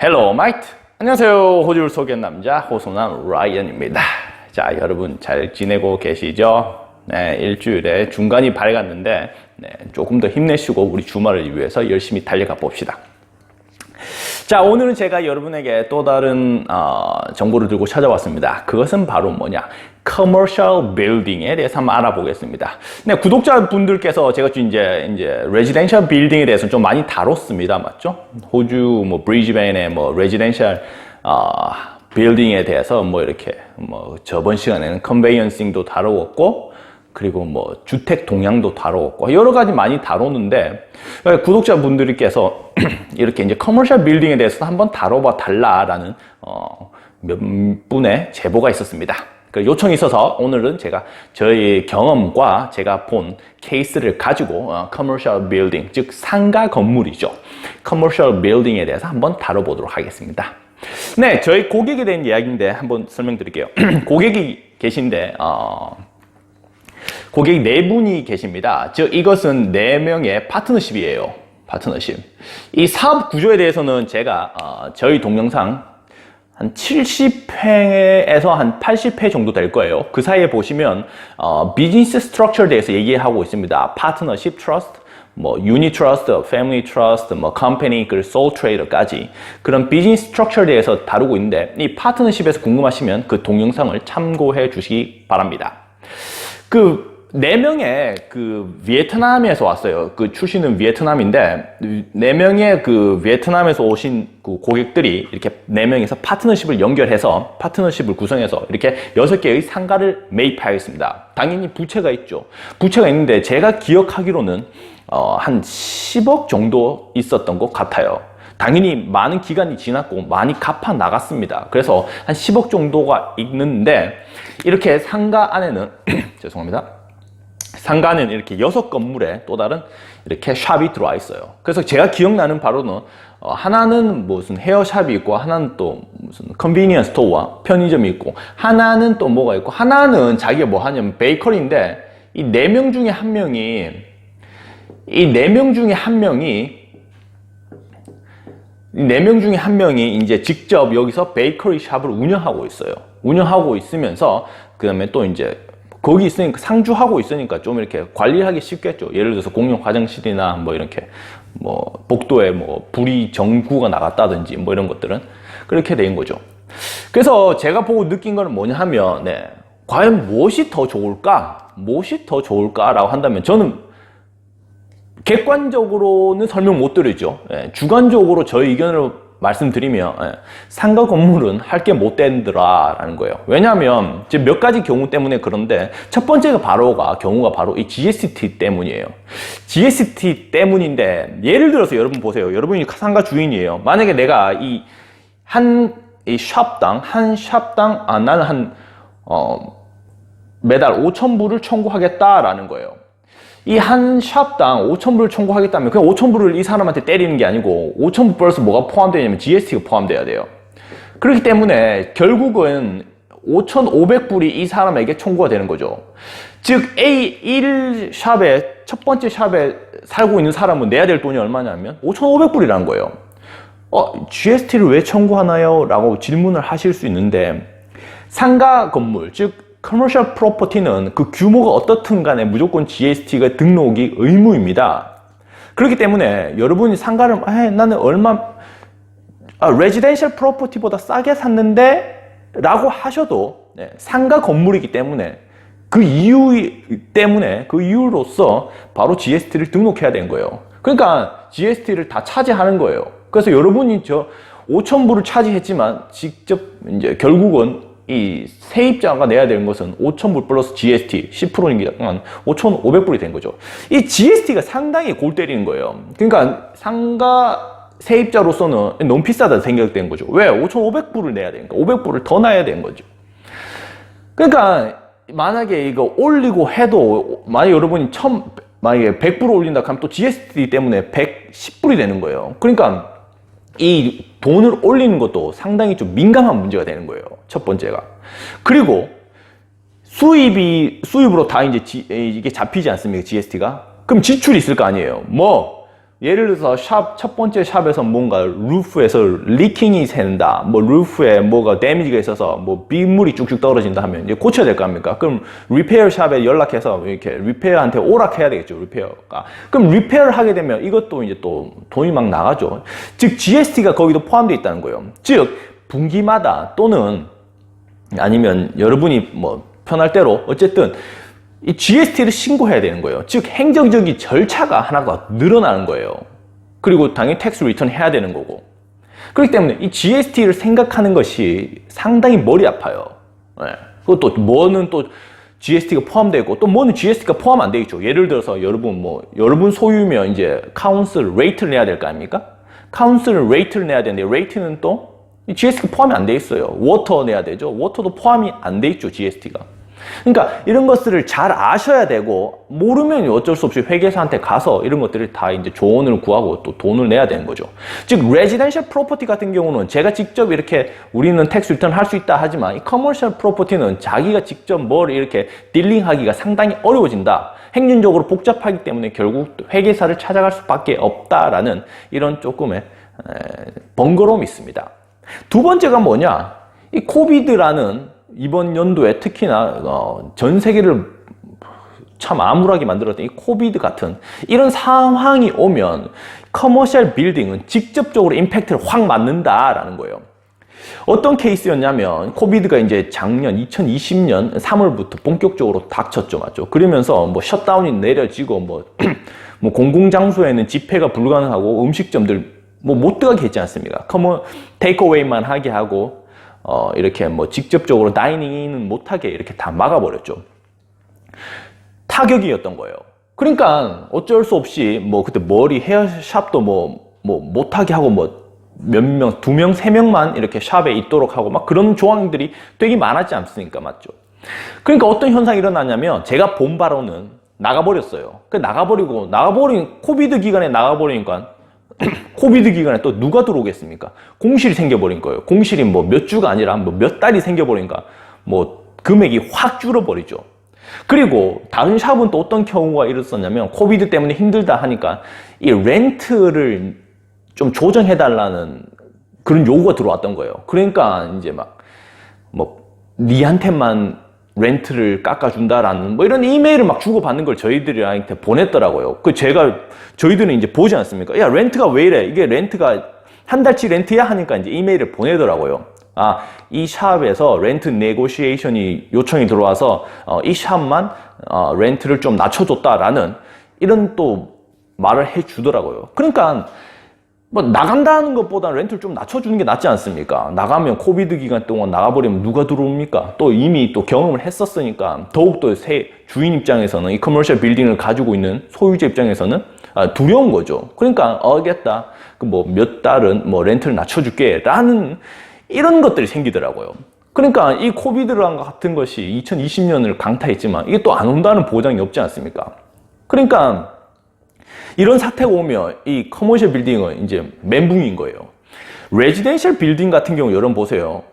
헬로 마이트! 안녕하세요. 호주를 소개한 남자 호소남 라이언입니다. 자, 여러분 잘 지내고 계시죠? 네, 일주일에 중간이 밝았는데 조금 더 힘내시고 우리 주말을 위해서 열심히 달려가 봅시다. 자, 오늘은 제가 여러분에게 또 다른 정보를 들고 찾아왔습니다. 그것은 바로 뭐냐? Commercial Building에 대해서 한번 알아보겠습니다. 네, 구독자분들께서 제가 이제 Residential Building에 대해서 좀 많이 다뤘습니다. 맞죠? 호주, 브리즈번의 Residential Building에 대해서 이렇게 저번 시간에는 Conveyancing도 다루었고, 그리고 주택 동향도 다루었고, 여러 가지 많이 다뤘는데, 구독자분들께서 이렇게 이제 Commercial Building에 대해서 한번 다뤄봐 달라라는, 몇 분의 제보가 있었습니다. 그 요청이 있어서 오늘은 제가 저희 경험과 제가 본 케이스를 가지고 Commercial Building, 즉 상가 건물이죠. Commercial Building에 대해서 한번 다뤄보도록 하겠습니다. 네, 저희 고객에 대한 이야기인데 한번 설명드릴게요. 고객이 계신데, 고객 4분이 계십니다. 즉 이것은 4명의 파트너십이에요. 파트너십. 이 사업 구조에 대해서는 제가 저희 동영상 한 70회에서 한 80회 정도 될 거예요. 그 사이에 보시면 비즈니스 스트럭처에 대해서 얘기하고 있습니다. 파트너십 트러스트, 유닛 트러스트, 패밀리 트러스트, 컴퍼니, 그리고 솔 트레이더까지 그런 비즈니스 스트럭처에 대해서 다루고 있는데, 이 파트너십에서 궁금하시면 그 동영상을 참고해 주시기 바랍니다. 그 4명의 비에트남에서 왔어요. 그 출신은 비에트남인데, 4명의 그 비에트남에서 오신 그 고객들이 이렇게 4명에서 파트너십을 연결해서, 파트너십을 구성해서 이렇게 6개의 상가를 매입하였습니다. 당연히 부채가 있죠. 부채가 있는데, 제가 기억하기로는, 한 10억 정도 있었던 것 같아요. 당연히 많은 기간이 지났고 많이 갚아 나갔습니다. 그래서 한 10억 정도가 있는데, 이렇게 상가 안에는, 죄송합니다. 상가는 이렇게 6건물에 또 다른 이렇게 샵이 들어와 있어요. 그래서 제가 기억나는 바로는 하나는 무슨 헤어샵이 있고, 하나는 또 무슨 컨비니언스 스토어와 편의점이 있고, 하나는 또 뭐가 있고, 하나는 자기가 뭐 하냐면 베이커리인데, 이 4명 중에 한 명이 이제 직접 여기서 베이커리 샵을 운영하고 있어요. 운영하고 있으면서 그 다음에 또 이제 거기 있으니까, 상주하고 있으니까 좀 이렇게 관리하기 쉽겠죠. 예를 들어서 공용 화장실이나 이렇게 복도에 불이 전구가 나갔다든지 이런 것들은 그렇게 된 거죠. 그래서 제가 보고 느낀 거는 뭐냐 하면, 과연 무엇이 더 좋을까라고 한다면, 저는 객관적으로는 설명 못 드리죠. 주관적으로 저의 의견을 말씀드리면, 상가 건물은 할 게 못 된다라는 거예요. 왜냐하면 지금 몇 가지 경우 때문에 그런데, 첫 번째가 경우가 바로 이 GST 때문이에요. GST 때문인데, 예를 들어서 여러분 보세요. 여러분이 상가 주인이에요. 만약에 내가 한 샵당 나는 매달 5,000불을 청구하겠다라는 거예요. 이 한 샵당 5,000불을 청구하겠다면 그냥 5,000불을 이 사람한테 때리는 게 아니고, 5,000불 플러스 뭐가 포함되냐면 GST가 포함돼야 돼요. 그렇기 때문에 결국은 5,500불이 이 사람에게 청구가 되는 거죠. 즉 A1샵에, 첫 번째 샵에 살고 있는 사람은 내야 될 돈이 얼마냐면 5,500불이라는 거예요. GST를 왜 청구하나요? 라고 질문을 하실 수 있는데, 상가 건물, 즉 커머셜 프로퍼티는 그 규모가 어떻든 간에 무조건 GST가 등록이 의무입니다. 그렇기 때문에 여러분이 상가를 나는 레지덴셜 프로퍼티보다 싸게 샀는데 라고 하셔도, 상가 건물이기 때문에 그 이유로서 바로 GST를 등록해야 되는 거예요. 그러니까 GST를 다 차지하는 거예요. 그래서 여러분이 5,000불을 차지했지만 직접 이제 결국은 이 세입자가 내야 되는 것은 5,000불 플러스 GST 10%니까 5,500불이 된 거죠. 이 GST가 상당히 골 때리는 거예요. 그러니까 상가 세입자로서는 너무 비싸다 생각된 거죠. 왜? 5,500불을 내야 되니까 500불을 더 내야 되는 거죠. 그러니까 만약에 이거 올리고 해도, 만약에 여러분이 만약에 100불 올린다 하면 또 GST 때문에 110불이 되는 거예요. 그러니까 이 돈을 올리는 것도 상당히 좀 민감한 문제가 되는 거예요. 첫 번째가. 그리고 수입으로 다 이제 이게 잡히지 않습니까? GST가. 그럼 지출이 있을 거 아니에요. 예를 들어서 첫 번째 샵에서 뭔가 루프에서 리킹이 새는다, 뭐 루프에 뭐가 데미지가 있어서 뭐 빗물이 쭉쭉 떨어진다 하면 이제 고쳐야 될 거 아닙니까? 그럼 리페어 샵에 연락해서 이렇게 리페어한테 오락해야 되겠죠, 리페어가. 그럼 리페어를 하게 되면 이것도 이제 또 돈이 막 나가죠. 즉 GST가 거기도 포함되어 있다는 거예요. 즉 분기마다 또는 아니면 여러분이 뭐 편할 대로 어쨌든 이 GST를 신고해야 되는 거예요. 즉 행정적인 절차가 하나가 늘어나는 거예요. 그리고 당연히 텍스 리턴 해야 되는 거고. 그렇기 때문에 이 GST를 생각하는 것이 상당히 머리 아파요. 네. 그것도 뭐는 또 GST가 포함되고 또 뭐는 GST가 포함 안 돼 있죠. 예를 들어서 여러분 소유면 이제 카운슬 레이트를 내야 될 거 아닙니까? 카운슬 레이트를 내야 되는데 레이트는 또 GST가 포함이 안 돼 있어요. 워터 내야 되죠. 워터도 포함이 안 돼 있죠, GST가. 그러니까 이런 것들을 잘 아셔야 되고 모르면 어쩔 수 없이 회계사한테 가서 이런 것들을 다 이제 조언을 구하고 또 돈을 내야 되는 거죠. 즉 레지던셜 프로퍼티 같은 경우는 제가 직접 이렇게 우리는 텍스 리턴 할 수 있다 하지만 이 커머셜 프로퍼티는 자기가 직접 뭘 이렇게 딜링하기가 상당히 어려워진다. 행정적으로 복잡하기 때문에 결국 회계사를 찾아갈 수밖에 없다라는 이런 조금의 번거로움이 있습니다. 두 번째가 뭐냐? 이 코비드라는 이번 연도에 특히나 전 세계를 참 암울하게 만들었던 이 코비드 같은 이런 상황이 오면 커머셜 빌딩은 직접적으로 임팩트를 확 맞는다라는 거예요. 어떤 케이스였냐면 코비드가 이제 작년 2020년 3월부터 본격적으로 닥쳤죠, 맞죠? 그러면서 뭐 셧다운이 내려지고 뭐 공공장소에는 집회가 불가능하고 음식점들 뭐 못 들어가게 했지 않습니까? 테이크어웨이만 하게 하고 이렇게 뭐 직접적으로 다이닝은 못하게 이렇게 다 막아버렸죠. 타격이었던 거예요. 그러니까 어쩔 수 없이 뭐 그때 머리 헤어샵도 뭐 못하게 하고 뭐 몇 명, 2명, 3명만 이렇게 샵에 있도록 하고 막 그런 조항들이 되게 많았지 않습니까? 맞죠? 그러니까 어떤 현상이 일어나냐면 제가 본 바로는 나가버렸어요. 나가버린 코비드 기간에 나가버리니까 코비드 기간에 또 누가 들어오겠습니까? 공실이 생겨버린 거예요. 공실이 뭐 몇 주가 아니라 뭐 몇 달이 생겨버리니까 뭐 금액이 확 줄어버리죠. 그리고 다른 샵은 또 어떤 경우가 있었냐면 코비드 때문에 힘들다 하니까 이 렌트를 좀 조정해달라는 그런 요구가 들어왔던 거예요. 그러니까 이제 니한테만 렌트를 깎아준다라는 뭐 이런 이메일을 막 주고받는 걸 저희들한테 보냈더라고요. 저희들은 이제 보지 않습니까? 야, 렌트가 왜 이래? 이게 렌트가 한 달치 렌트야? 하니까 이제 이메일을 보내더라고요. 이 샵에서 렌트 네고시에이션이 요청이 들어와서 이 샵만 렌트를 좀 낮춰줬다라는 이런 또 말을 해주더라고요. 그러니까 뭐 나간다는 것보다 렌트를 좀 낮춰주는 게 낫지 않습니까? 나가면 코비드 기간 동안 나가버리면 누가 들어옵니까? 또 이미 또 경험을 했었으니까 더욱더 새 주인 입장에서는 이 커머셜 빌딩을 가지고 있는 소유자 입장에서는 두려운 거죠. 그러니까 알겠다. 뭐 몇 달은 뭐 렌트를 낮춰줄게 라는 이런 것들이 생기더라고요. 그러니까 이 코비드랑 같은 것이 2020년을 강타했지만 이게 또 안 온다는 보장이 없지 않습니까? 그러니까 이런 사태가 오면 이 커머셜 빌딩은 이제 멘붕인 거예요. 레지던셜 빌딩 같은 경우 여러분 보세요.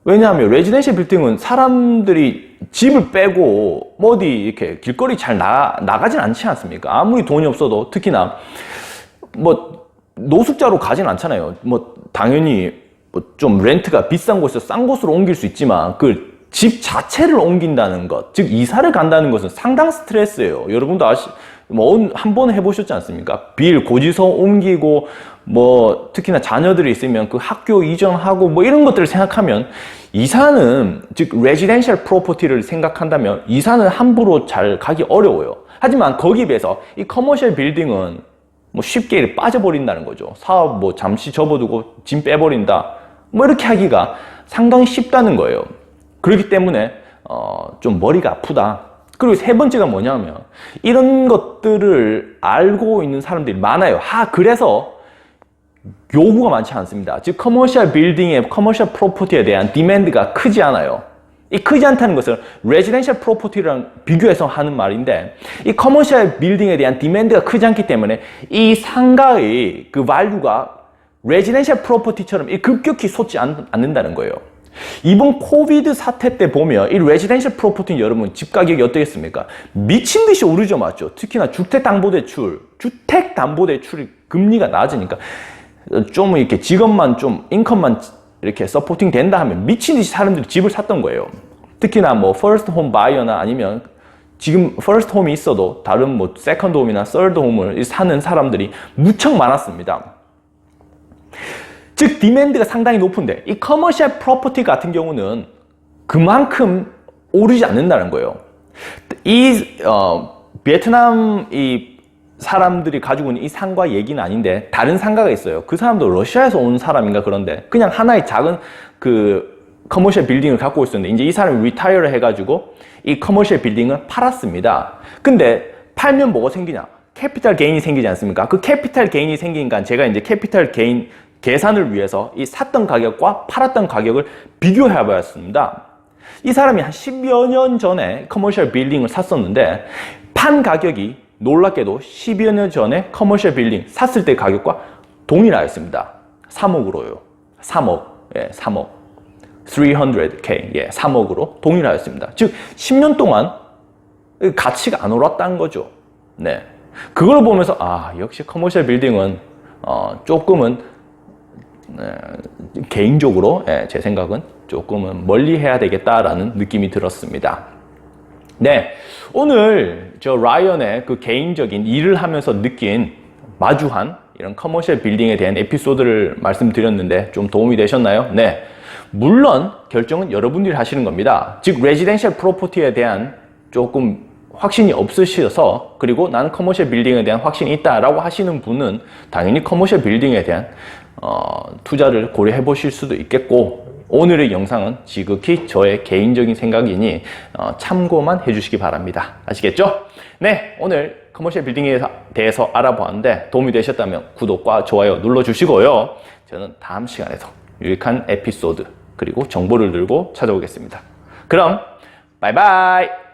왜냐하면 레지던셜 빌딩은 사람들이 집을 빼고 어디 이렇게 길거리 잘 나가진 않지 않습니까? 아무리 돈이 없어도 특히나 뭐 노숙자로 가진 않잖아요. 뭐 당연히 좀 렌트가 비싼 곳에서 싼 곳으로 옮길 수 있지만 그 집 자체를 옮긴다는 것, 즉 이사를 간다는 것은 상당 스트레스예요. 여러분도 한 번 해보셨지 않습니까? 고지서 옮기고 뭐 특히나 자녀들이 있으면 그 학교 이전하고 뭐 이런 것들을 생각하면 이사는 즉 레지던셜 프로퍼티를 생각한다면 이사는 함부로 잘 가기 어려워요. 하지만 거기에 비해서 이 커머셜 빌딩은 뭐 쉽게 빠져버린다는 거죠. 사업 뭐 잠시 접어두고 짐 빼버린다. 뭐 이렇게 하기가 상당히 쉽다는 거예요. 그렇기 때문에 좀 머리가 아프다. 그리고 세 번째가 뭐냐면 이런 것들을 알고 있는 사람들이 많아요. 그래서 요구가 많지 않습니다. 즉 커머셜 빌딩의 커머셜 프로퍼티에 대한 디맨드가 크지 않아요. 이 크지 않다는 것은 레지던셜 프로퍼티랑 비교해서 하는 말인데 이 커머셜 빌딩에 대한 디맨드가 크지 않기 때문에 이 상가의 그 밸류가 레지던셜 프로퍼티처럼 급격히 솟지 않는다는 거예요. 이번 코비드 사태 때 보면 이 레지던셜 프로퍼티 여러분 집 가격이 어떻겠습니까? 미친 듯이 오르죠, 맞죠? 특히나 주택담보대출이 금리가 낮으니까 좀 이렇게 직업만 좀 인컴만 이렇게 서포팅 된다 하면 미친 듯이 사람들이 집을 샀던 거예요. 특히나 뭐 퍼스트 홈 바이어나 아니면 지금 퍼스트 홈이 있어도 다른 뭐 세컨드 홈이나 서드 홈을 사는 사람들이 무척 많았습니다. 즉 디맨드가 상당히 높은데 이 커머셜 프로퍼티 같은 경우는 그만큼 오르지 않는다는 거예요. 이 베트남 이 사람들이 가지고 있는 이 상가 얘기는 아닌데 다른 상가가 있어요. 그 사람도 러시아에서 온 사람인가 그런데 그냥 하나의 작은 그 커머셜 빌딩을 갖고 있었는데 이제 이 사람이 리타이어를 해가지고 이 커머셜 빌딩을 팔았습니다. 근데 팔면 뭐가 생기냐? 캐피탈 게인이 생기지 않습니까? 그 캐피탈 게인이 생기니까 제가 이제 캐피탈 게인 계산을 위해서 이 샀던 가격과 팔았던 가격을 비교해 보았습니다. 이 사람이 한 10여 년 전에 커머셜 빌딩을 샀었는데 판 가격이 놀랍게도 10여 년 전에 커머셜 빌딩 샀을 때 가격과 동일하였습니다. 3억으로요. 3억. 예, 3억. 300K. 예, 3억으로 동일하였습니다. 즉 10년 동안 가치가 안 올랐다는 거죠. 네. 그걸 보면서 아, 역시 커머셜 빌딩은 조금은 개인적으로 제 생각은 조금은 멀리 해야 되겠다라는 느낌이 들었습니다. 네, 오늘 저 라이언의 그 개인적인 일을 하면서 느낀 마주한 이런 커머셜 빌딩에 대한 에피소드를 말씀드렸는데 좀 도움이 되셨나요? 네, 물론 결정은 여러분들이 하시는 겁니다. 즉 레지던셜 프로퍼티에 대한 조금 확신이 없으셔서 그리고 나는 커머셜 빌딩에 대한 확신이 있다라고 하시는 분은 당연히 커머셜 빌딩에 대한 투자를 고려해 보실 수도 있겠고 오늘의 영상은 지극히 저의 개인적인 생각이니 참고만 해주시기 바랍니다. 아시겠죠? 네, 오늘 커머셜 빌딩에 대해서 알아보았는데 도움이 되셨다면 구독과 좋아요 눌러주시고요. 저는 다음 시간에도 유익한 에피소드 그리고 정보를 들고 찾아오겠습니다. 그럼 바이바이!